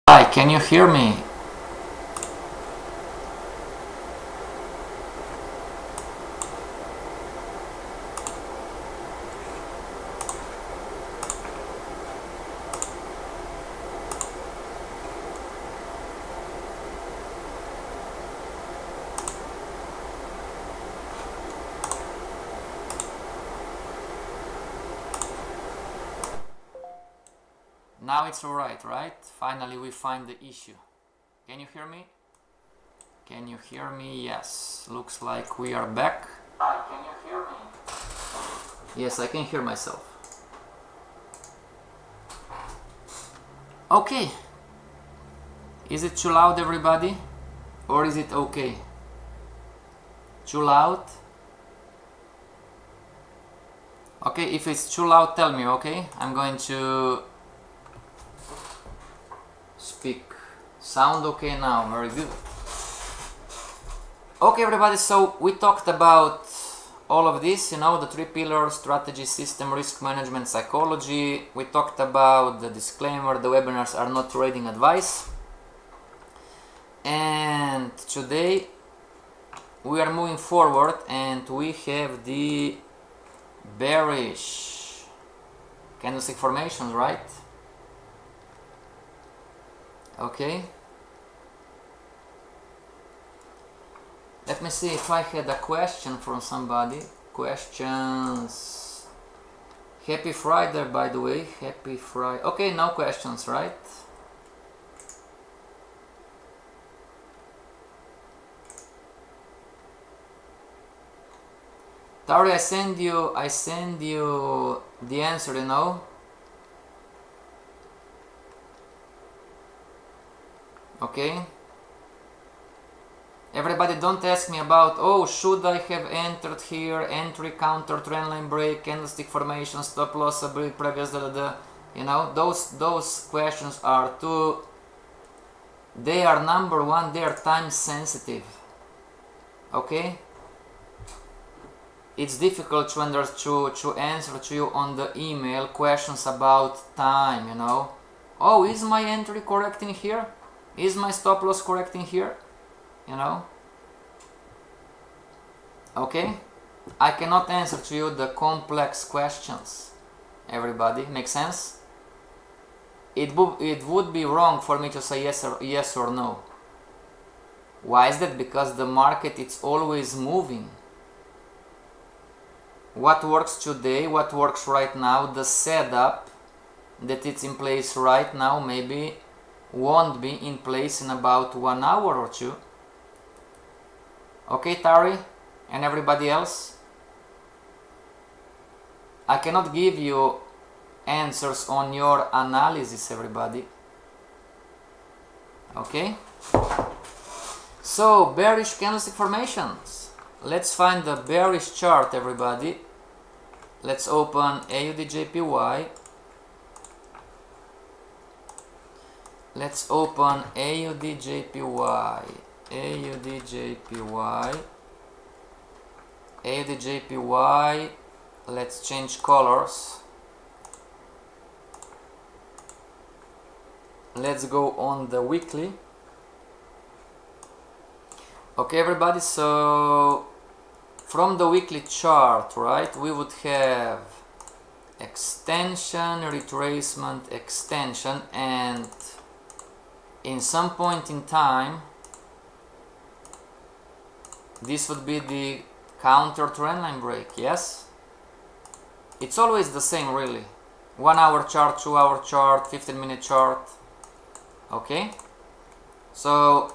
Hi, can you hear me? Now it's alright, right? Finally we find the issue. Can you hear me? Can you hear me? Yes. Looks like we are back. Hi, can you hear me? Yes, I can hear myself. Okay. Is it too loud, everybody? Or is it okay? Too loud? Okay, if it's too loud, tell me, okay? I'm going to speak. Sound okay now, very good. Okay, everybody, so we talked about all of this, you know, the three pillars: strategy, system, risk management, psychology. We talked about the disclaimer: the webinars are not trading advice. And today we are moving forward and we have the bearish candlestick formations, right? Okay. Let me see if I had a question from somebody. Questions. Happy Friday, by the way. Happy Friday. Okay, no questions, right? Tari, I send you the answer, you know. Okay. Everybody, don't ask me about, oh, should I have entered here, entry, counter, trendline break, candlestick formation, stop loss, break, previous, you know, those questions are too, they are number one, they are time sensitive. Okay? It's difficult to answer to you on the email questions about time, you know. Oh, is my entry correct in here? Is my stop loss correct in here? You know. Okay? I cannot answer to you the complex questions. Everybody, make sense? It would be wrong for me to say yes or no. Why is that? Because the market, it's always moving. What works today, what works right now, the setup that it's in place right now maybe won't be in place in about 1 hour or two. Okay, Tari and everybody else? I cannot give you answers on your analysis, everybody. Okay? So, bearish candlestick formations. Let's find the bearish chart, everybody. Let's open AUDJPY. Let's open AUDJPY. AUDJPY. Let's change colors. Let's go on the weekly. Okay, everybody, so from the weekly chart, right, we would have extension, retracement, extension, and in some point in time this would be the counter trendline break. Yes, it's always the same, really. 1 hour chart, 2 hour chart, 15-minute chart. Okay, so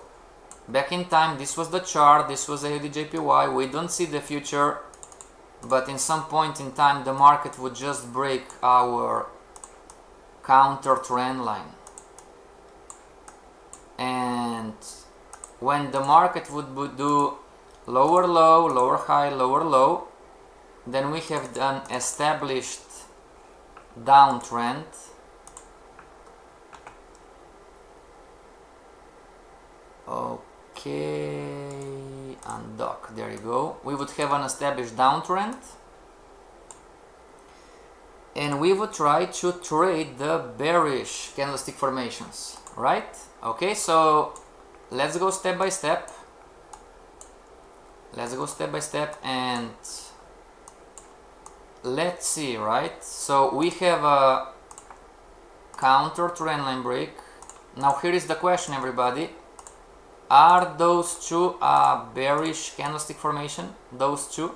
back in time, this was the chart, this was AUDJPY. We don't see the future, but in some point in time the market would just break our counter trend line. And when the market would do lower low, lower high, lower low, then we have an established downtrend. Okay, undock, there you go. We would have an established downtrend and we would try to trade the bearish candlestick formations. right? Okay, so let's go step by step. Let's go step by step and let's see, right? So we have a counter trendline break. Now here is the question, everybody. Are those two a bearish candlestick formation? Those two?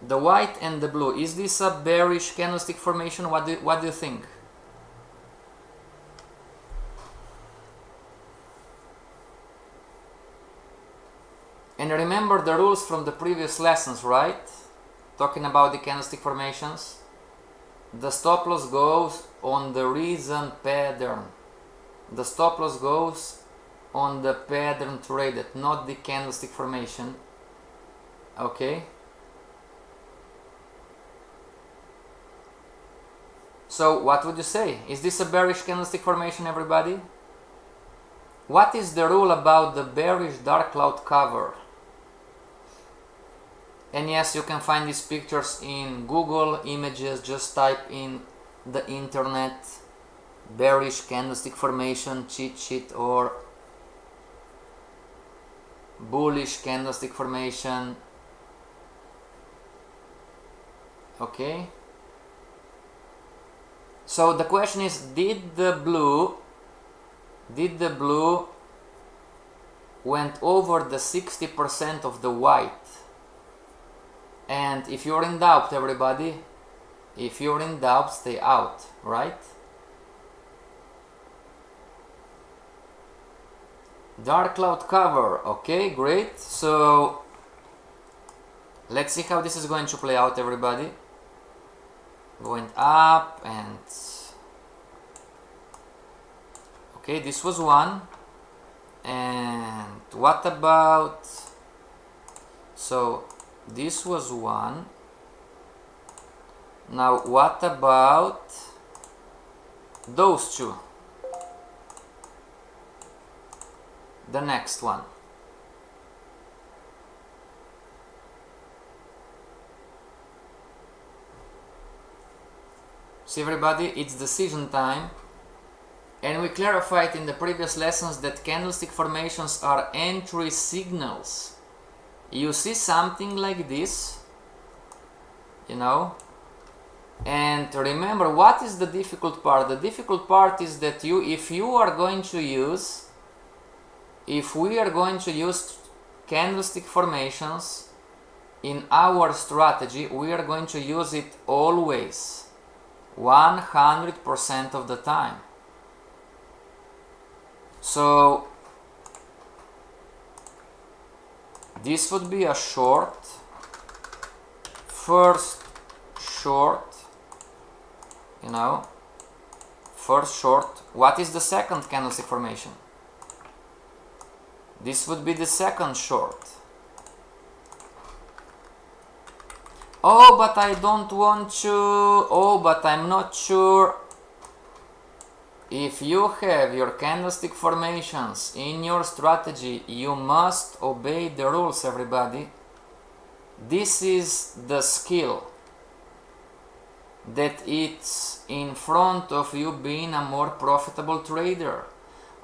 The white and the blue. Is this a bearish candlestick formation? What do you think? And remember the rules from the previous lessons, right? Talking about the candlestick formations. The stop loss goes on the reason pattern. The stop loss goes on the pattern traded, not the candlestick formation. Okay? So what would you say? Is this a bearish candlestick formation, everybody? What is the rule about the bearish dark cloud cover? And yes, you can find these pictures in Google Images. Just type in the internet bearish candlestick formation cheat sheet or bullish candlestick formation. Okay. So the question is, did the blue went over the 60% of the white? And if you're in doubt, everybody, if you're in doubt, stay out, right? Dark cloud cover. Okay, great. So let's see how this is going to play out, everybody. Going up and okay, this was one. And what about, so this was one. Now what about those two? The next one. See, everybody, it's decision time. And we clarified in the previous lessons that candlestick formations are entry signals. You see something like this, you know, and remember, what is the difficult part? The difficult part is that if we are going to use candlestick formations in our strategy, we are going to use it always, 100% of the time. So this would be a short, first short, you know, first short. What is the second candlestick formation? This would be the second short. Oh, but I don't want to, oh, but I'm not sure. If you have your candlestick formations in your strategy, you must obey the rules, everybody. This is the skill that it's in front of you being a more profitable trader.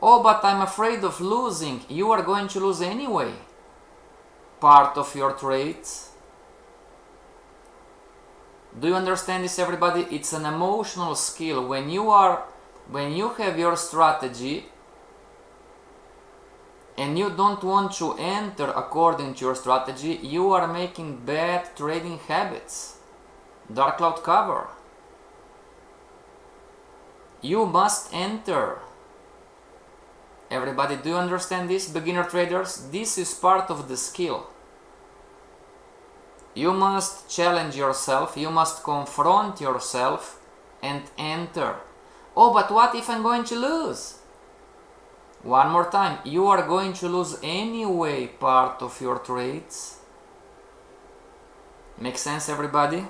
Oh, but I'm afraid of losing. You are going to lose anyway part of your trades. Do you understand this, everybody? It's an emotional skill. When you have your strategy and you don't want to enter according to your strategy, you are making bad trading habits. Dark cloud cover. You must enter. Everybody, do you understand this, beginner traders? This is part of the skill. You must challenge yourself, you must confront yourself and enter. Oh, but what if I'm going to lose? One more time, you are going to lose anyway part of your trades. Make sense, everybody?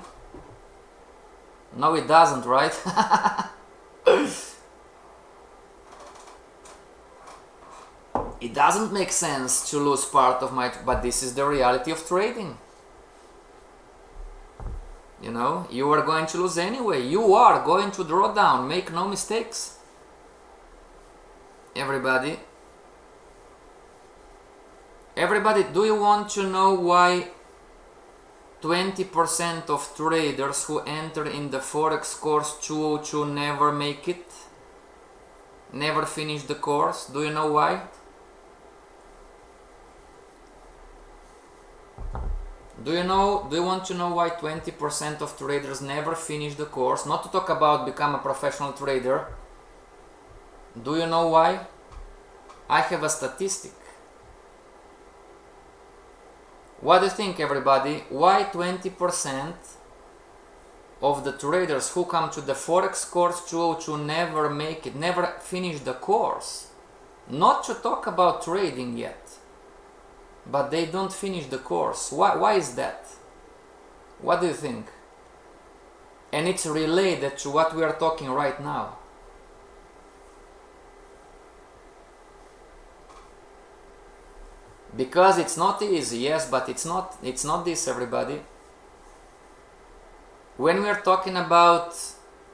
No, it doesn't, right? It doesn't make sense to lose part of my, but this is the reality of trading. You know, you are going to lose anyway. You are going to draw down. Make no mistakes. Everybody, do you want to know why 20% of traders who enter in the Forex course 202 never make it? Never finish the course? Do you know why? Do you want to know why 20% of traders never finish the course? Not to talk about become a professional trader. Do you know why? I have a statistic. What do you think, everybody? Why 20% of the traders who come to the Forex course 202 never make it, never finish the course? Not to talk about trading yet, but they don't finish the course. Why is that? What do you think? And it's related to what we are talking right now. Because it's not easy, yes, but it's not this, everybody. When we are talking about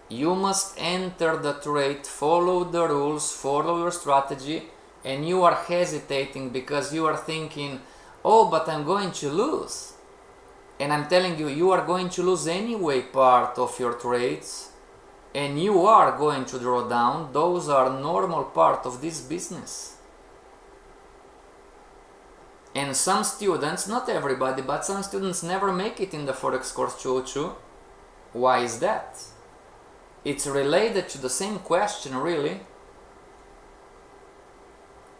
you must enter the trade, follow the rules, follow your strategy, and you are hesitating because you are thinking, oh, but I'm going to lose. And I'm telling you, you are going to lose anyway part of your trades, and you are going to draw down. Those are normal part of this business. And some students, not everybody, but some students never make it in the Forex course 202. Why is that? It's related to the same question, really.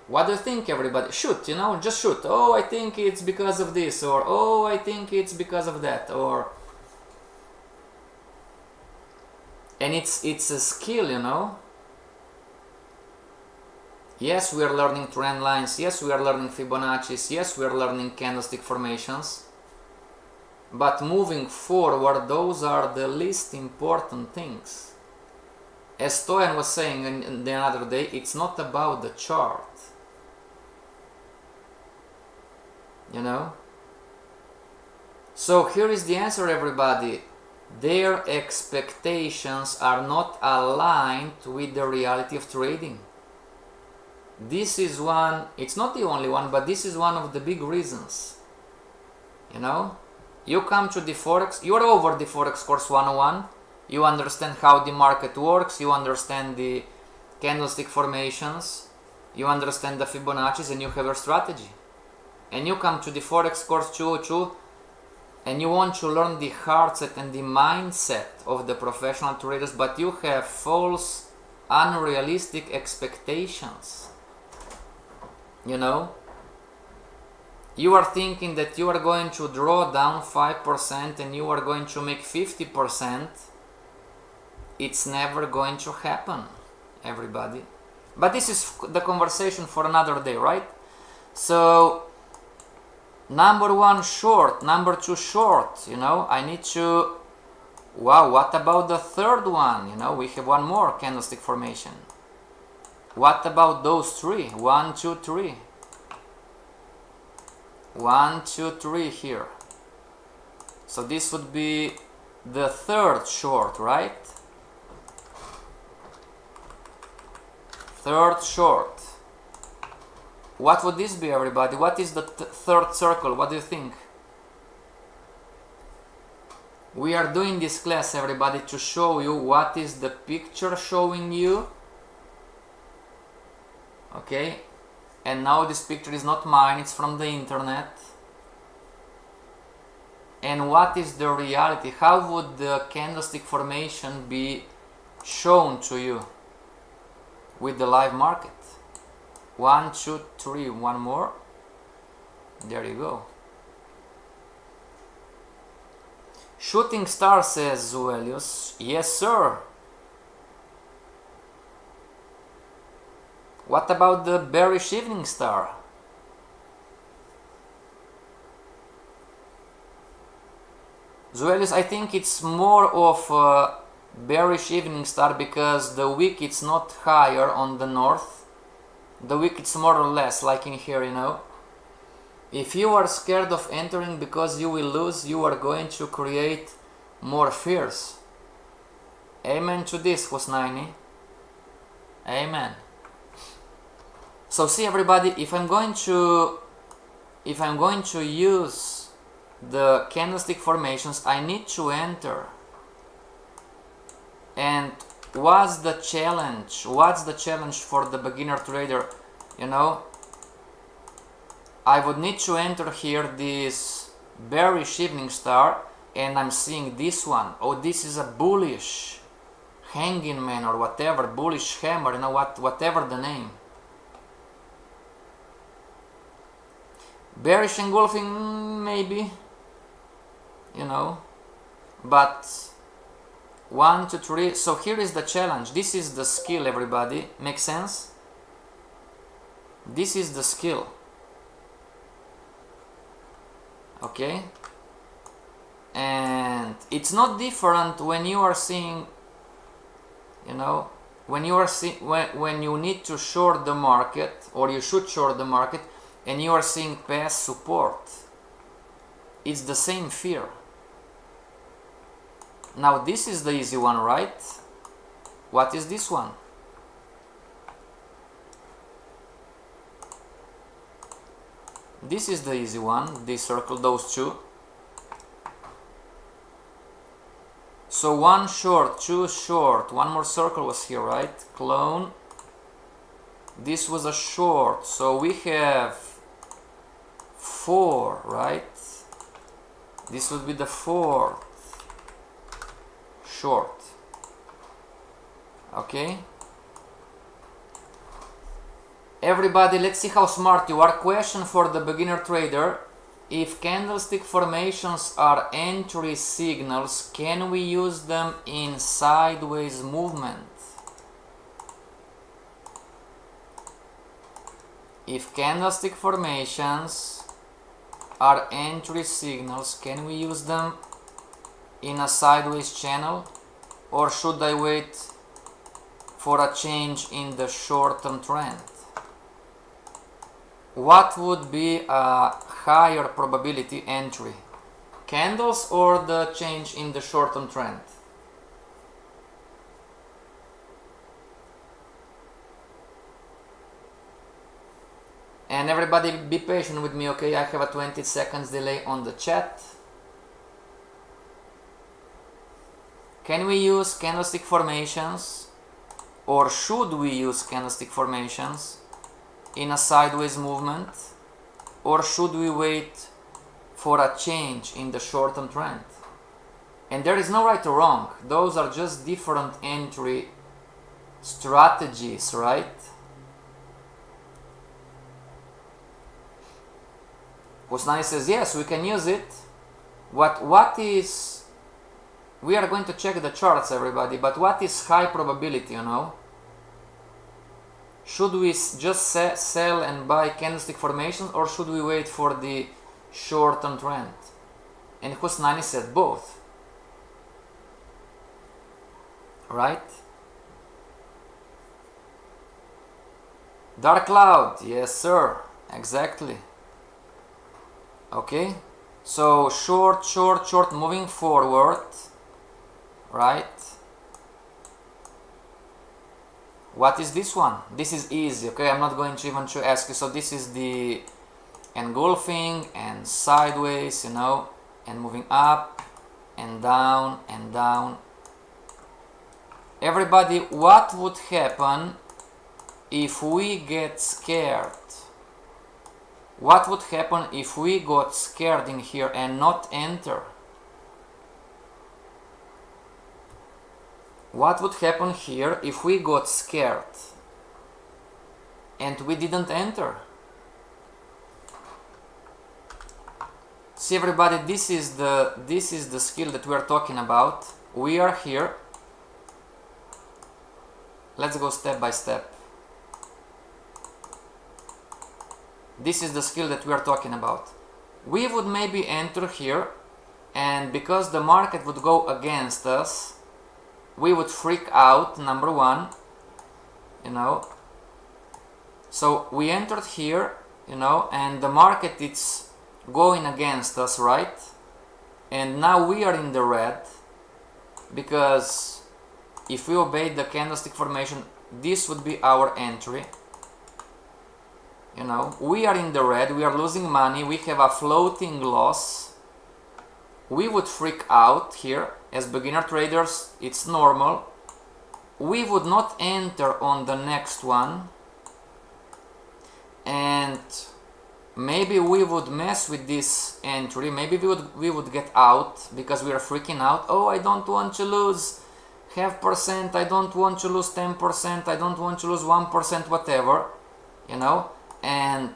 What do you think, everybody? Shoot, you know, just shoot. Oh, I think it's because of this, or oh, I think it's because of that, or... And it's a skill, you know. Yes, we are learning trend lines. Yes, we are learning Fibonacci's. Yes, we are learning candlestick formations. But moving forward, those are the least important things. As Stoyan was saying the other day, it's not about the chart. You know? So here is the answer, everybody. Their expectations are not aligned with the reality of trading. This is one, it's not the only one, but this is one of the big reasons. You know, you come to the Forex, you are over the Forex course 101, you understand how the market works, you understand the candlestick formations, you understand the Fibonacci's, and you have your strategy. And you come to the Forex course 202 and you want to learn the heart set and the mindset of the professional traders, but you have false, unrealistic expectations. You know, you are thinking that you are going to draw down 5% and you are going to make 50%. It's never going to happen, everybody. But this is the conversation for another day, right? So, number one, short. Number two, short. You know, I need to... Wow, what about the third one? You know, we have one more candlestick formation. What about those three? 1, 2, 3. 1, 2, 3 here. So this would be the third short, right? Third short. What would this be, everybody? What is the third circle? What do you think? We are doing this class, everybody, to show you what is the picture showing you. Okay, and now this picture is not mine, it's from the internet. And what is the reality? How would the candlestick formation be shown to you with the live market? 1, 2, 3, one more. There you go. Shooting star, says Zuelius. Yes, sir. What about the bearish evening star? Zuelius, I think it's more of a bearish evening star because the wick it's not higher on the north. The wick it's more or less like in here, you know. If you are scared of entering because you will lose, you are going to create more fierce. Amen to this, Husnaini. Amen. So see everybody, if I'm going to use the candlestick formations, I need to enter. And what's the challenge? What's the challenge for the beginner trader? You know, I would need to enter here this bearish evening star, and I'm seeing this one. Oh, this is a bullish hanging man or whatever, bullish hammer, you know, whatever the name. Bearish engulfing, maybe, you know, but 1, 2, 3. So here is the challenge. This is the skill, everybody. Make sense? This is the skill. Okay? And it's not different when you are seeing, you know, when you need to short the market, or you should short the market, and you are seeing past support. It's the same fear. Now this is the easy one, right? What is this one? This is the easy one. They circle those two. So 1 short, 2 short, one more circle was here, right? Clone. This was a short, so we have 4, right? This would be the 4th short. Okay? Everybody, let's see how smart you are. Question for the beginner trader. If candlestick formations are entry signals, can we use them in sideways movement? If candlestick formations are entry signals, can we use them in a sideways channel, or should I wait for a change in the short-term trend? What would be a higher probability entry? Candles or the change in the short-term trend? And everybody be patient with me, okay? I have a 20 seconds delay on the chat. Can we use candlestick formations, or should we use candlestick formations in a sideways movement, or should we wait for a change in the short-term trend? And there is no right or wrong. Those are just different entry strategies, right? Husnani says yes, we can use it. What is, we are going to check the charts, everybody, but what is high probability, you know? Should we just sell and buy candlestick formations, or should we wait for the short-term trend? And Husnani said both. Right? Dark cloud, yes sir, exactly. Okay, so short, short, short, moving forward, right? What is this one? This is easy, okay? I'm not going to even to ask you. So this is the engulfing and sideways, you know, and moving up and down and down. Everybody, what would happen if we get scared? What would happen if we got scared in here and not enter? What would happen here if we got scared and we didn't enter? See everybody, this is the skill that we are talking about. We are here. Let's go step by step. This is the skill that we are talking about. We would maybe enter here, and because the market would go against us, we would freak out, number one, you know. So we entered here, you know, and the market is going against us, right? And now we are in the red, because if we obey the candlestick formation, this would be our entry. You know, we are in the red, we are losing money, we have a floating loss. We would freak out here. As beginner traders, it's normal. We would not enter on the next one, and maybe we would mess with this entry. Maybe we would get out because we are freaking out. Oh, I don't want to lose half percent, I don't want to lose 10%, I don't want to lose 1%, whatever, you know. And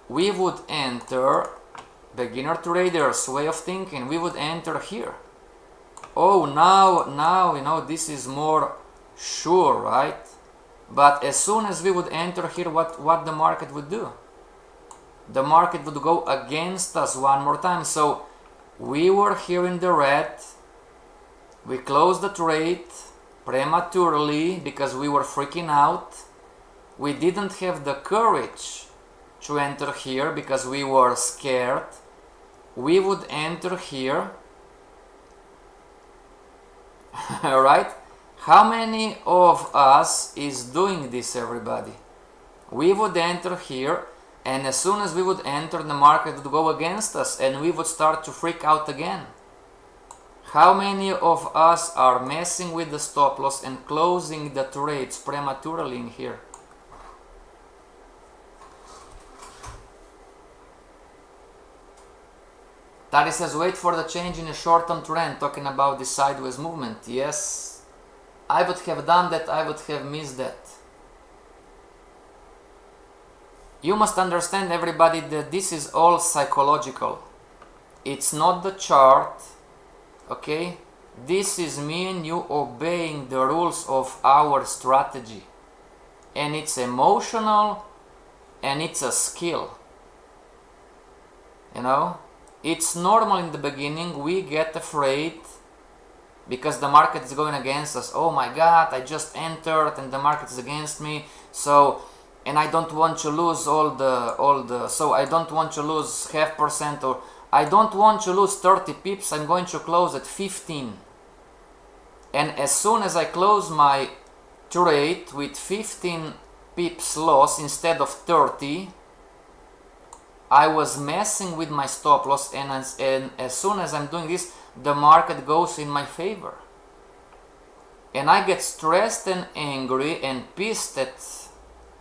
we would enter, beginner traders way of thinking, we would enter here. Oh, now you know, this is more sure, right? But as soon as we would enter here, what the market would do? The market would go against us one more time. So we were here in the red, we closed the trade prematurely because we were freaking out. We didn't have the courage to enter here because we were scared. We would enter here. Alright? How many of us is doing this, everybody? We would enter here, and as soon as we would enter, the market would go against us and we would start to freak out again. How many of us are messing with the stop loss and closing the trades prematurely in here? Tari says, wait for the change in a short-term trend, talking about the sideways movement. Yes, I would have done that, I would have missed that. You must understand, everybody, that this is all psychological. It's not the chart, okay? This is me and you obeying the rules of our strategy. And it's emotional and it's a skill. You know? It's normal in the beginning, we get afraid because the market is going against us. Oh my God, I just entered and the market is against me. So, and I don't want to lose so I don't want to lose half percent, or I don't want to lose 30 pips, I'm going to close at 15. And as soon as I close my trade with 15 pips loss instead of 30, I was messing with my stop loss, and as soon as I'm doing this, the market goes in my favor. And I get stressed and angry and pissed at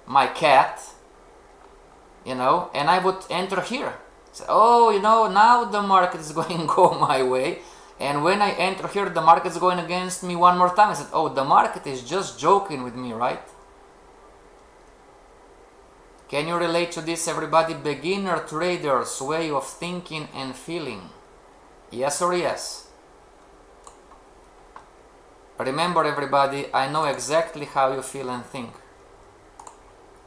my cat, you know, and I would enter here. So, oh, you know, now the market is going to go my way. And when I enter here, the market is going against me one more time. I said, oh, the market is just joking with me, right? Can you relate to this, everybody? Beginner traders' way of thinking and feeling. Yes or yes? Remember, everybody, I know exactly how you feel and think.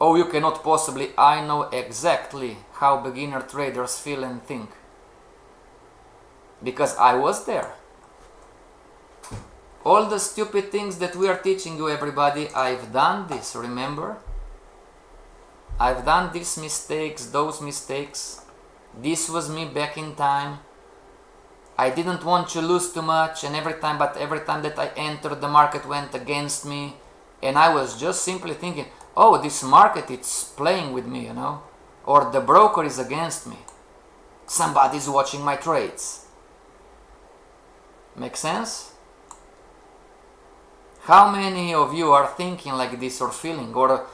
Oh, you cannot possibly. I know exactly how beginner traders feel and think. Because I was there. All the stupid things that we are teaching you, everybody, I've done this, remember? I've done these mistakes, those mistakes. This was me back in time. I didn't want to lose too much, and every time that I entered, the market went against me. And I was just simply thinking, oh, this market, it's playing with me, you know. Or the broker is against me. Somebody's watching my trades. Make sense? How many of you are thinking like this or feeling? Or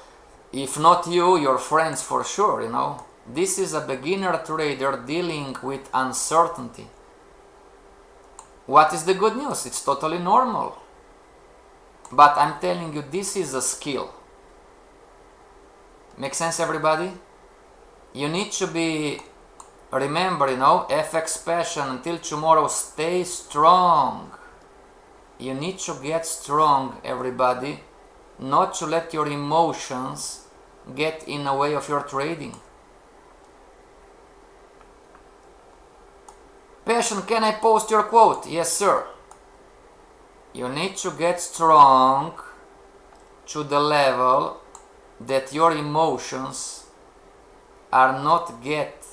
if not you, your friends for sure, you know. This is a beginner trader dealing with uncertainty. What is the good news? It's totally normal. But I'm telling you, this is a skill. Make sense, everybody? You need to be, remember, you know, FXPassion until tomorrow, stay strong. You need to get strong, everybody. Not to let your emotions get in the way of your trading. Passion, can I post your quote? Yes, sir. You need to get strong to the level that your emotions are not get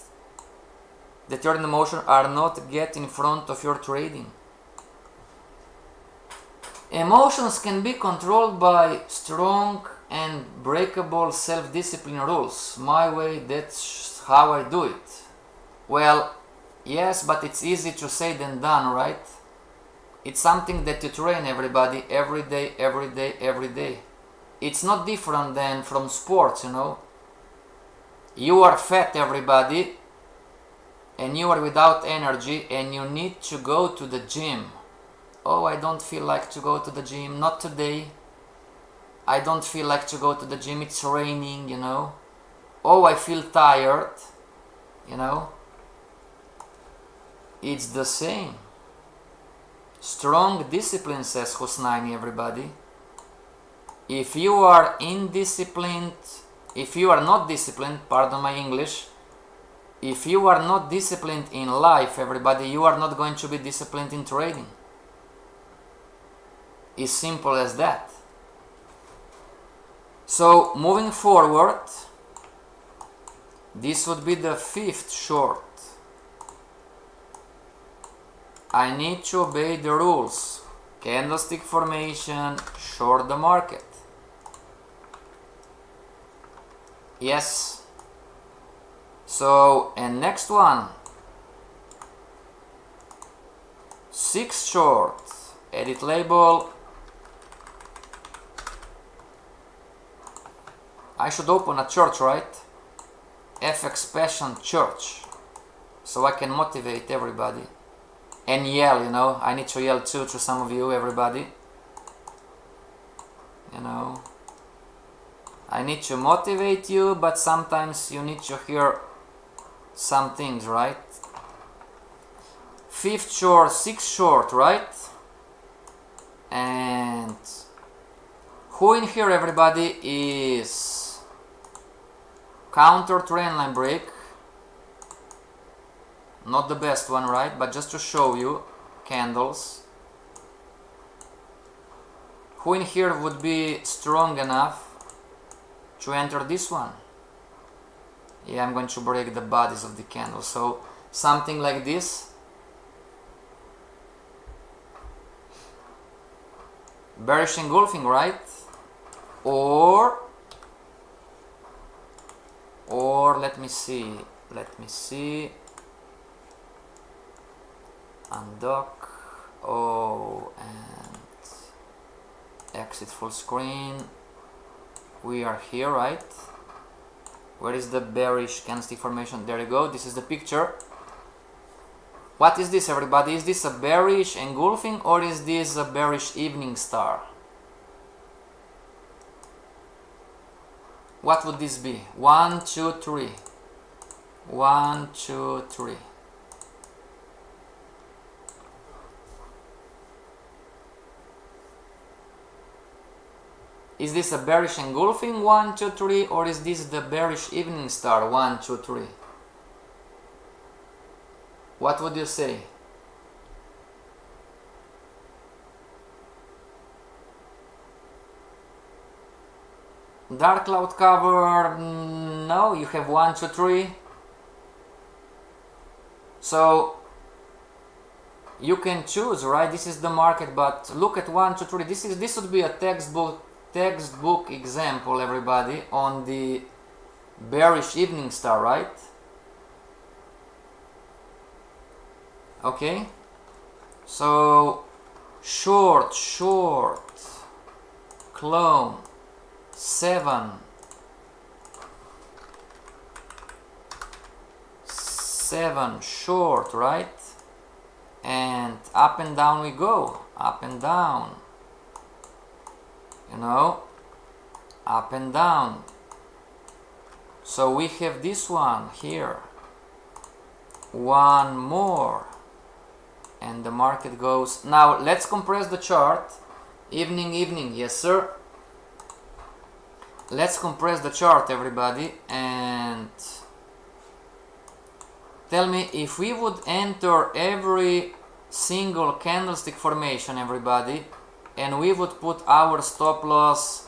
that your emotions are not get in front of your trading. Emotions can be controlled by strong and breakable self-discipline rules. My way, that's how I do it. Well, yes, but it's easy to say than done, right? It's something that you train everybody every day, every day, every day. It's not different than from sports, you know. You are fat, everybody, and you are without energy and you need to go to the gym. Oh, I don't feel like to go to the gym, not today. I don't feel like to go to the gym, it's raining, you know. Oh, I feel tired, you know. It's the same. Strong discipline, says Husnaini, everybody. If you are indisciplined, if you are not disciplined, pardon my English, if you are not disciplined in life, everybody, you are not going to be disciplined in trading. It's simple as that. So, moving forward, this would be the 5th short. I need to obey the rules. Candlestick formation, short the market. Yes. So, and next one. 6th short. Edit label. I should open a church, right? FXPassion church. So I can motivate everybody. And yell, you know. I need to yell too to some of you, everybody. You know. I need to motivate you, but sometimes you need to hear some things, right? 5th short, 6th short, right? And who in here, everybody, is counter trend line break? Not the best one, right? But just to show you candles. Who in here would be strong enough to enter this one? Yeah, I'm going to break the bodies of the candles. So something like this. Bearish engulfing, right? Or let me see. Undock. Oh, and exit full screen. We are here, right? Where is the bearish candlestick formation? There you go. This is the picture. What is this, everybody? Is this a bearish engulfing or is this a bearish evening star? What would this be? 1, 2, 3. 1, 2, 3. Is this a bearish engulfing 1, 2, 3, or is this the bearish evening star 1, 2, 3? What would you say? Dark cloud cover, no, you have 1, 2, 3. So you can choose, right? This is the market, but look at 1, 2, 3. This would be a textbook example, everybody, on the bearish evening star, right? Okay, so short, clone, 7 short, right? And up and down we go, up and down, you know, up and down. So we have this one here, one more, and the market goes. Now let's compress the chart. Evening, yes sir. Let's compress the chart, everybody, and tell me if we would enter every single candlestick formation, everybody, and we would put our stop loss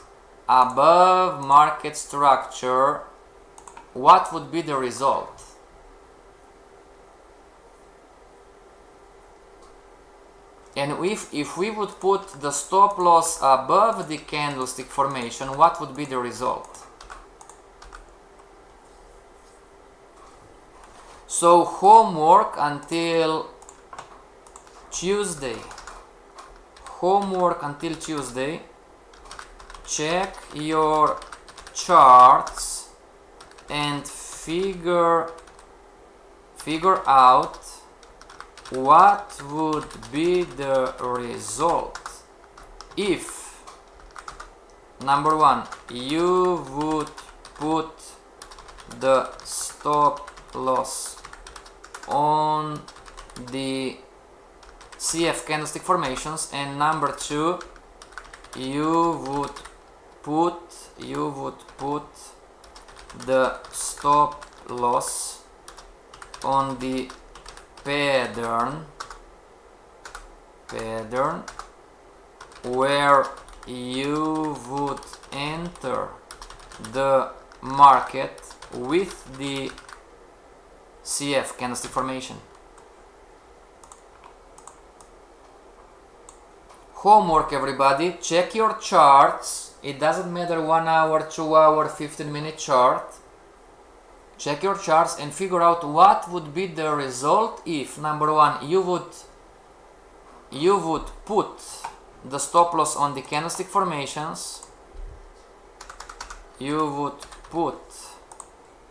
above market structure, what would be the result? And if we would put the stop loss above the candlestick formation, what would be the result? So homework until Tuesday. Homework until Tuesday. Check your charts and figure out what would be the result if, number one, you would put the stop loss on the CF candlestick formations, and number two, you would put the stop loss on the pattern where you would enter the market with the CF candlestick formation. Homework, everybody. Check your charts. It doesn't matter 1 hour, 2 hour, 15-minute chart. Check your charts and figure out what would be the result if, number one, you would put the stop loss on the candlestick formations. You would put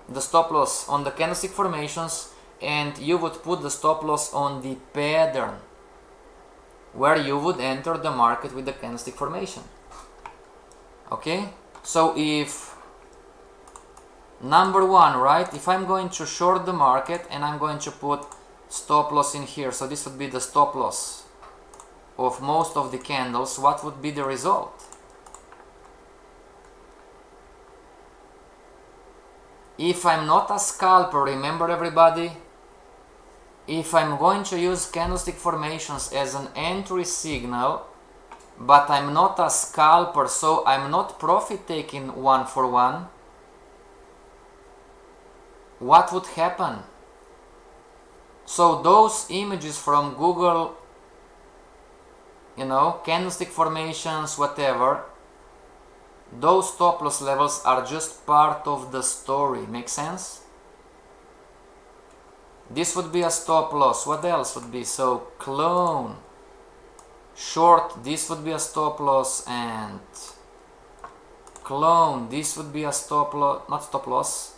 the stop loss on the candlestick formations, and you would put the stop loss on the pattern where you would enter the market with the candlestick formation. Okay, so if number one, right, if I'm going to short the market and I'm going to put stop loss in here, so this would be the stop loss of most of the candles, what would be the result? If I'm not a scalper, remember everybody, if I'm going to use candlestick formations as an entry signal, but I'm not a scalper, so I'm not profit taking 1 for 1, what would happen? So those images from Google, you know, candlestick formations, whatever, those stop loss levels are just part of the story. Make sense? This would be a stop loss. What else would be? So clone, short, this would be a stop loss, and clone, this would be a stop loss, not stop loss,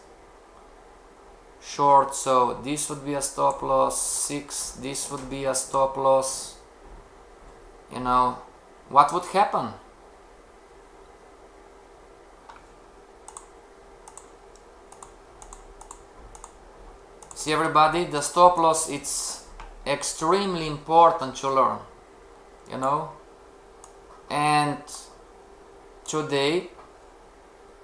short, so this would be a stop loss, 6, this would be a stop loss. You know, what would happen? See everybody, the stop loss, it's extremely important to learn, you know, and today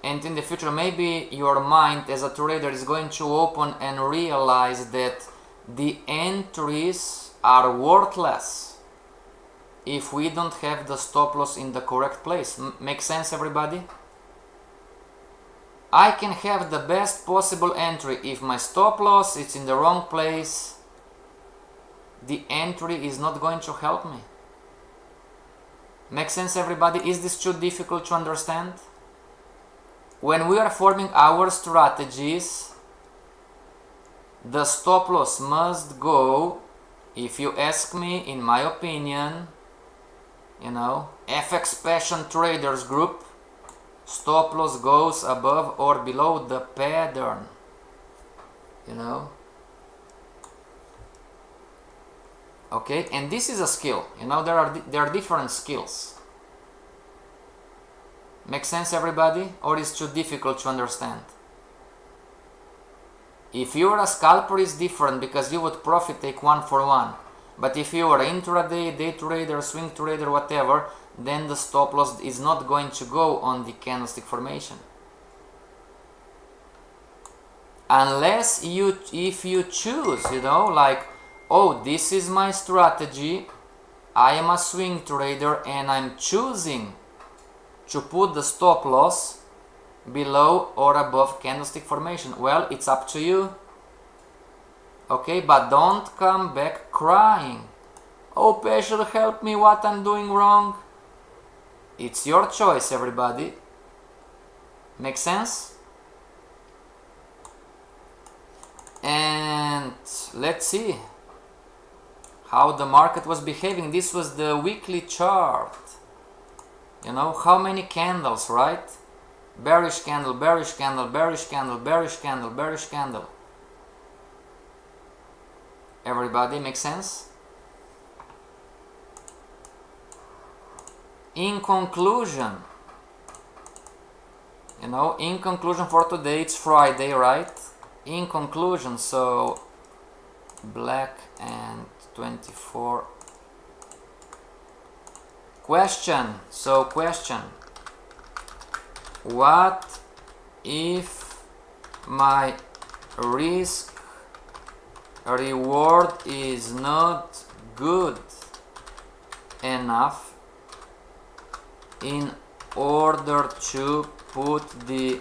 and in the future maybe your mind as a trader is going to open and realize that the entries are worthless if we don't have the stop loss in the correct place. Make sense everybody? I can have the best possible entry. If my stop loss is in the wrong place, the entry is not going to help me. Make sense everybody? Is this too difficult to understand? When we are forming our strategies, the stop loss must go, if you ask me, in my opinion, you know, FXPassion traders group, stop loss goes above or below the pattern, you know. Okay, and this is a skill, you know, there are different skills. Make sense everybody? Or is too difficult to understand? If you are a scalper, it's different because you would profit take 1 for 1. But if you are intraday, day trader, swing trader, whatever, then the stop loss is not going to go on the candlestick formation. Unless if you choose, you know, like, oh, this is my strategy, I am a swing trader and I'm choosing to put the stop loss below or above candlestick formation. Well, it's up to you. Okay, but don't come back crying. Oh, Passion, help me, what I'm doing wrong. It's your choice, everybody. Make sense? And let's see how the market was behaving. This was the weekly chart. You know, how many candles, right? Bearish candle, bearish candle, bearish candle, bearish candle, bearish candle. Everybody, make sense? In conclusion, you know, in conclusion for today, it's Friday, right? In conclusion, so black and 24. Question, so question. What if my risk reward is not good enough in order to put the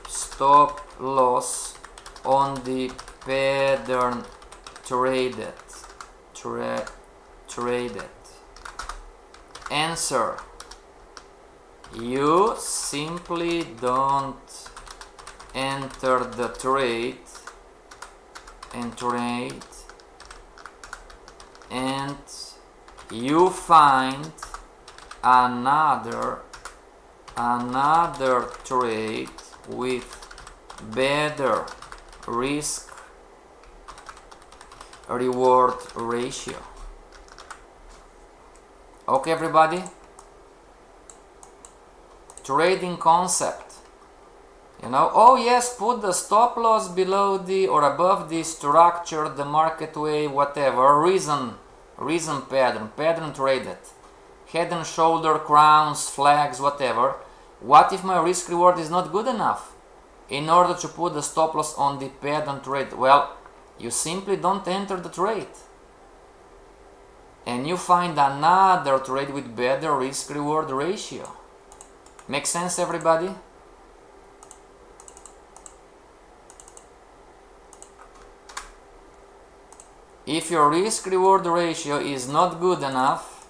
stop loss on the pattern traded? Answer: you simply don't enter the trade and you find another trade with better risk reward ratio. Okay, everybody? Trading concept. You know, oh yes, put the stop loss below the or above the structure, the market wave, whatever, reason pattern traded, head and shoulder, crowns, flags, whatever. What if my risk reward is not good enough in order to put the stop loss on the pattern trade? Well, you simply don't enter the trade and you find another trade with better risk reward ratio. Make sense, everybody? If your risk reward ratio is not good enough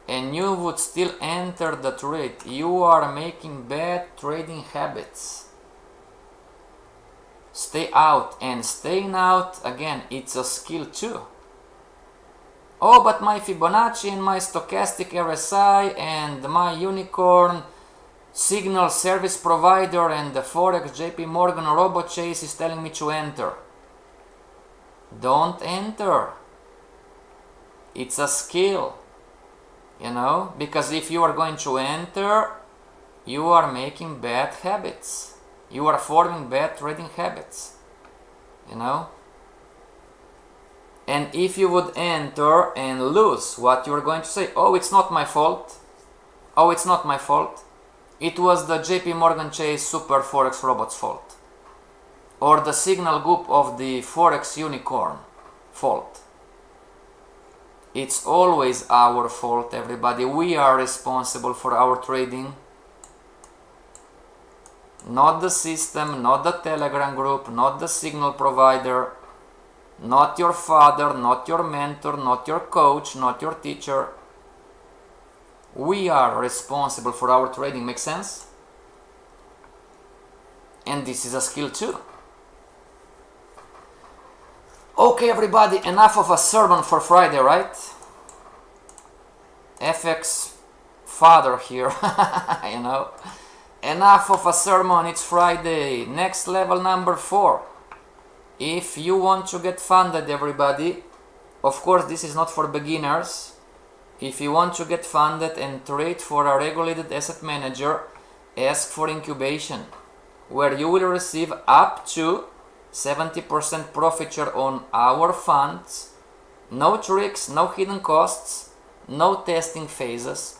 and you would still enter the trade, you are making bad trading habits. Stay out, and staying out, again, it's a skill too. Oh, but my Fibonacci and my Stochastic RSI and my unicorn signal service provider and the Forex JP Morgan RoboChase is telling me to enter. Don't enter. It's a skill, you know, because if you are going to enter, you are making bad habits. You are forming bad trading habits, you know. And if you would enter and lose, what you are going to say? Oh, it's not my fault. Oh, it's not my fault. It was the JP Morgan Chase Super Forex Robot's fault. Or the signal group of the Forex Unicorn fault. It's always our fault, everybody. We are responsible for our trading. Not the system, not the Telegram group, not the signal provider, not your father, not your mentor, not your coach, not your teacher. We are responsible for our trading. Make sense? And this is a skill too. Okay, everybody, enough of a sermon for Friday, right? FX father here, you know. Enough of a sermon, it's Friday. Next level number 4. If you want to get funded, everybody, of course this is not for beginners. If you want to get funded and trade for a regulated asset manager, ask for incubation, where you will receive up to 70% profit share on our funds, no tricks, no hidden costs, no testing phases.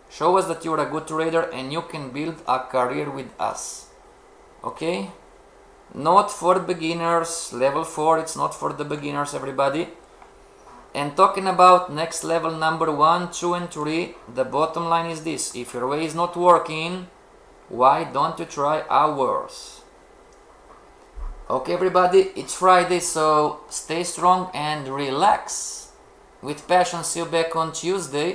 Show us that you are a good trader and you can build a career with us. Okay? Not for beginners. Level 4, it's not for the beginners, everybody. And talking about next level number 1, 2 and 3, the bottom line is this. If your way is not working, why don't you try ours? Okay, everybody, it's Friday, so stay strong and relax. with passion, see you back on Tuesday.